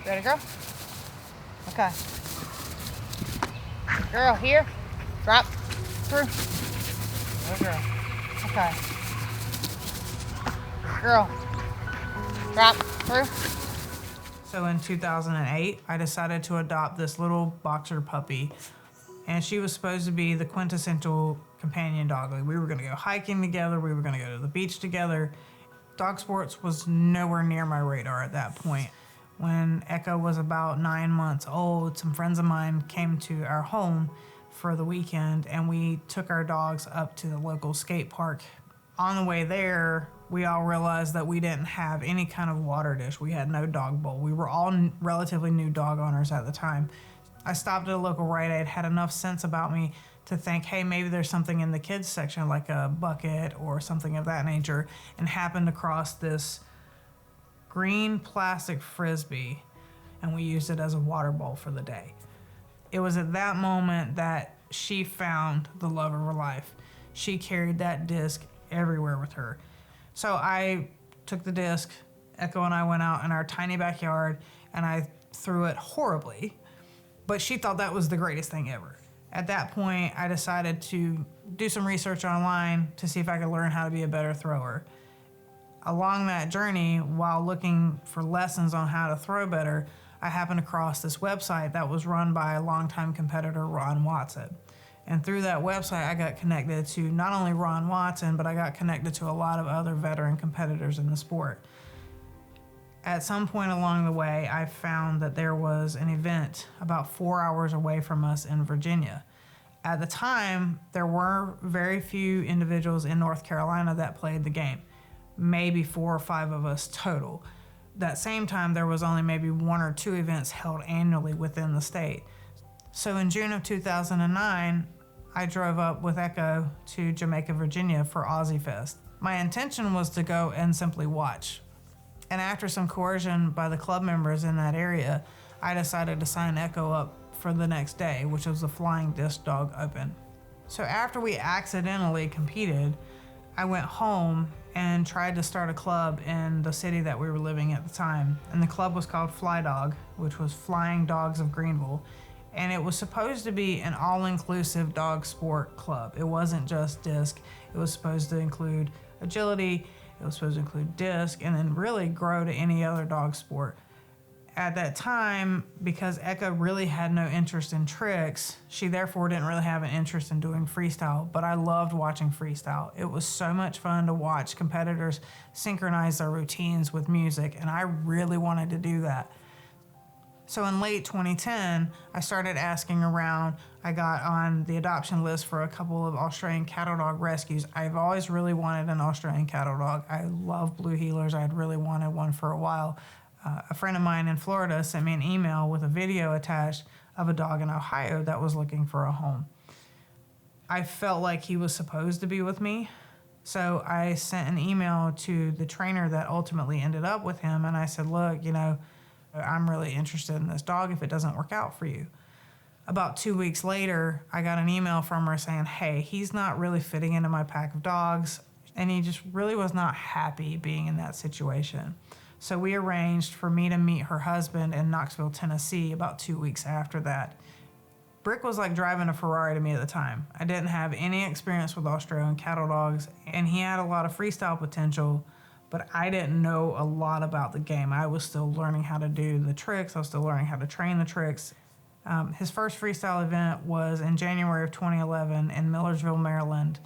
Ready, girl? Okay. Girl, here. Drop. Through. Good girl. Okay. Girl. Drop. Through. So in 2008, I decided to adopt this little boxer puppy. And she was supposed to be the quintessential companion dog. Like, we were going to go hiking together. We were going to go to the beach together. Dog sports was nowhere near my radar at that point. When Echo was about 9 months old, some friends of mine came to our home for the weekend, and we took our dogs up to the local skate park. On the way there, we all realized that we didn't have any kind of water dish. We had no dog bowl. We were all relatively new dog owners at the time. I stopped at a local Rite Aid, had enough sense about me to think, hey, maybe there's something in the kids section, like a bucket or something of that nature, and happened across this green plastic frisbee, and we used it as a water bowl for the day. It was at that moment that she found the love of her life. She carried that disc everywhere with her. So I took the disc, Echo and I went out in our tiny backyard, and I threw it horribly, but she thought that was the greatest thing ever. At that point, I decided to do some research online to see if I could learn how to be a better thrower. Along that journey, while looking for lessons on how to throw better, I happened across this website that was run by a longtime competitor, Ron Watson. And through that website, I got connected to not only Ron Watson, but I got connected to a lot of other veteran competitors in the sport. At some point along the way, I found that there was an event about 4 hours away from us in Virginia. At the time, there were very few individuals in North Carolina that played the game, maybe 4 or 5 of us total. That same time, there was only maybe 1 or 2 events held annually within the state. So in June of 2009, I drove up with Echo to Jamaica, Virginia for Aussie Fest. My intention was to go and simply watch. And after some coercion by the club members in that area, I decided to sign Echo up for the next day, which was the Flying Disc Dog Open. So after we accidentally competed, I went home and tried to start a club in the city that we were living at the time. And the club was called Fly Dog, which was Flying Dogs of Greenville. And it was supposed to be an all-inclusive dog sport club. It wasn't just disc. It was supposed to include agility, it was supposed to include disc, and then really grow to any other dog sport. At that time, because Echo really had no interest in tricks, she therefore didn't really have an interest in doing freestyle, but I loved watching freestyle. It was so much fun to watch competitors synchronize their routines with music, and I really wanted to do that. So in late 2010, I started asking around. I got on the adoption list for a couple of Australian cattle dog rescues. I've always really wanted an Australian cattle dog. I love blue heelers. I had really wanted one for a while. A friend of mine in Florida sent me an email with a video attached of a dog in Ohio that was looking for a home. I felt like he was supposed to be with me, so I sent an email to the trainer that ultimately ended up with him, and I said, look, I'm really interested in this dog if it doesn't work out for you. About 2 weeks later, I got an email from her saying, hey, he's not really fitting into my pack of dogs, and he just really was not happy being in that situation. So we arranged for me to meet her husband in Knoxville, Tennessee about 2 weeks after that. Brick was like driving a Ferrari to me at the time. I didn't have any experience with Australian cattle dogs, and he had a lot of freestyle potential, but I didn't know a lot about the game. I was still learning how to do the tricks. I was still learning how to train the tricks. His first freestyle event was in January of 2011 in Millersville, Maryland.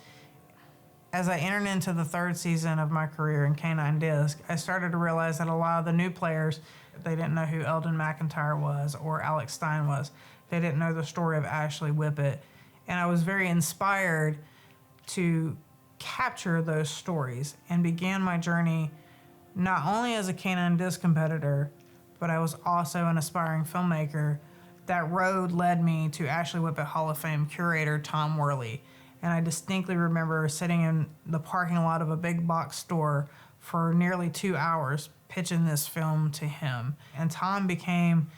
As I entered into the 3rd season of my career in canine disc, I started to realize that a lot of the new players, they didn't know who Eldon McIntyre was or Alex Stein was. They didn't know the story of Ashley Whippet. And I was very inspired to capture those stories and began my journey not only as a canine disc competitor, but I was also an aspiring filmmaker. That road led me to Ashley Whippet Hall of Fame curator Tom Worley. And I distinctly remember sitting in the parking lot of a big box store for nearly 2 hours pitching this film to him. And Tom became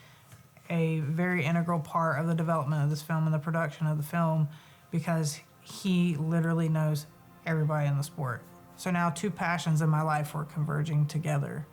a very integral part of the development of this film and the production of the film because he literally knows everybody in the sport. So now 2 passions in my life were converging together.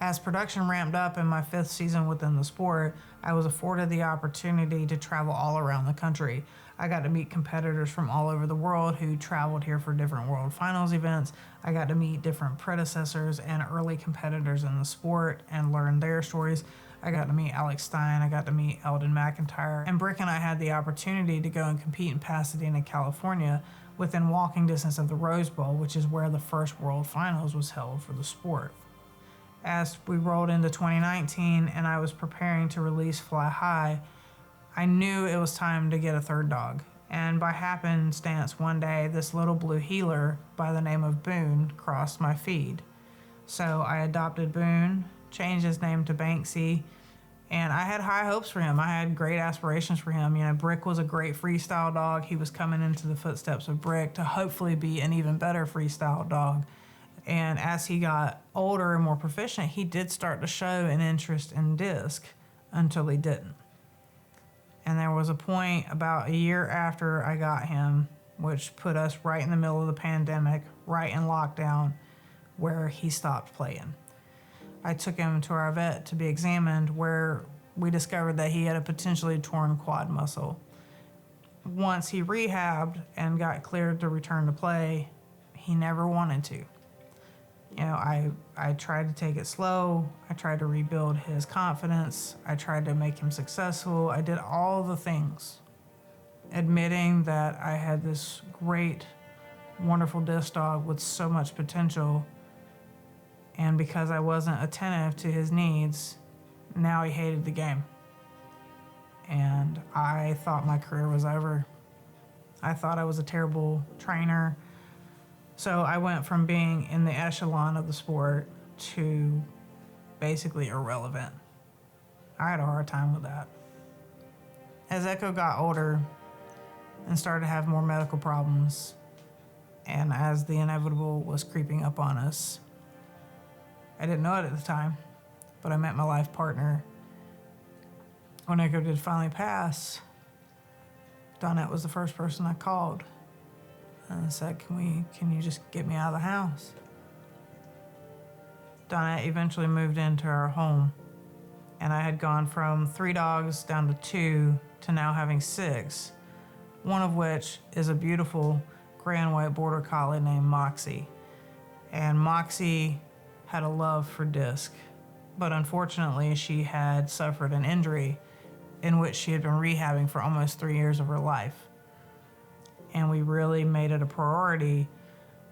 As production ramped up in my 5th season within the sport, I was afforded the opportunity to travel all around the country. I got to meet competitors from all over the world who traveled here for different World Finals events. I got to meet different predecessors and early competitors in the sport and learn their stories. I got to meet Alex Stein, I got to meet Eldon McIntyre, and Brick and I had the opportunity to go and compete in Pasadena, California, within walking distance of the Rose Bowl, which is where the first World Finals was held for the sport. As we rolled into 2019 and I was preparing to release Fly High, I knew it was time to get a third dog. And by happenstance, one day, this little blue heeler by the name of Boone crossed my feed. So I adopted Boone, changed his name to Banksy, and I had high hopes for him. I had great aspirations for him. You know, Brick was a great freestyle dog. He was coming into the footsteps of Brick to hopefully be an even better freestyle dog. And as he got older and more proficient, he did start to show an interest in disc until he didn't. And there was a point about a year after I got him, which put us right in the middle of the pandemic, right in lockdown, where he stopped playing. I took him to our vet to be examined, where we discovered that he had a potentially torn quad muscle. Once he rehabbed and got cleared to return to play, he never wanted to. You know, I tried to take it slow. I tried to rebuild his confidence. I tried to make him successful. I did all the things, admitting that I had this great, wonderful disc dog with so much potential. And because I wasn't attentive to his needs, now he hated the game. And I thought my career was over. I thought I was a terrible trainer. So I went from being in the echelon of the sport to basically irrelevant. I had a hard time with that. As Echo got older and started to have more medical problems, and as the inevitable was creeping up on us, I didn't know it at the time, but I met my life partner. When Echo did finally pass, Donette was the first person I called and said, can you just get me out of the house? Donette eventually moved into our home, and I had gone from 3 dogs down to 2 to now having 6, one of which is a beautiful gray and white border collie named Moxie. And Moxie had a love for disc, but unfortunately she had suffered an injury in which she had been rehabbing for almost 3 years of her life. And we really made it a priority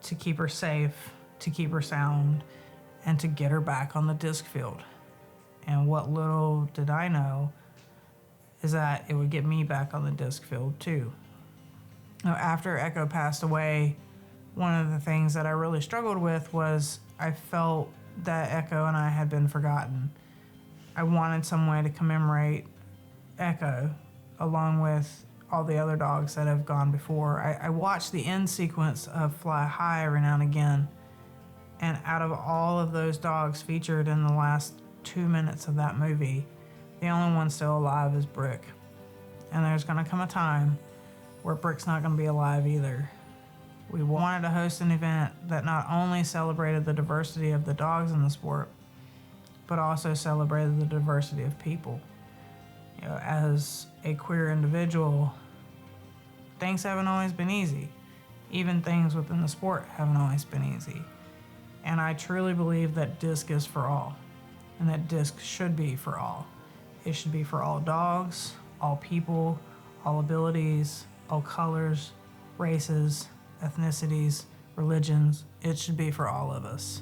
to keep her safe, to keep her sound, and to get her back on the disc field. And what little did I know is that it would get me back on the disc field too. Now, after Echo passed away, one of the things that I really struggled with was I felt that Echo and I had been forgotten. I wanted some way to commemorate Echo along with all the other dogs that have gone before. I watched the end sequence of Fly High every now and again, and out of all of those dogs featured in the last 2 minutes of that movie, the only one still alive is Brick. And there's gonna come a time where Brick's not gonna be alive either. We wanted to host an event that not only celebrated the diversity of the dogs in the sport, but also celebrated the diversity of people. You know, as a queer individual, things haven't always been easy. Even things within the sport haven't always been easy. And I truly believe that disc is for all, and that disc should be for all. It should be for all dogs, all people, all abilities, all colors, races, ethnicities, religions. It should be for all of us.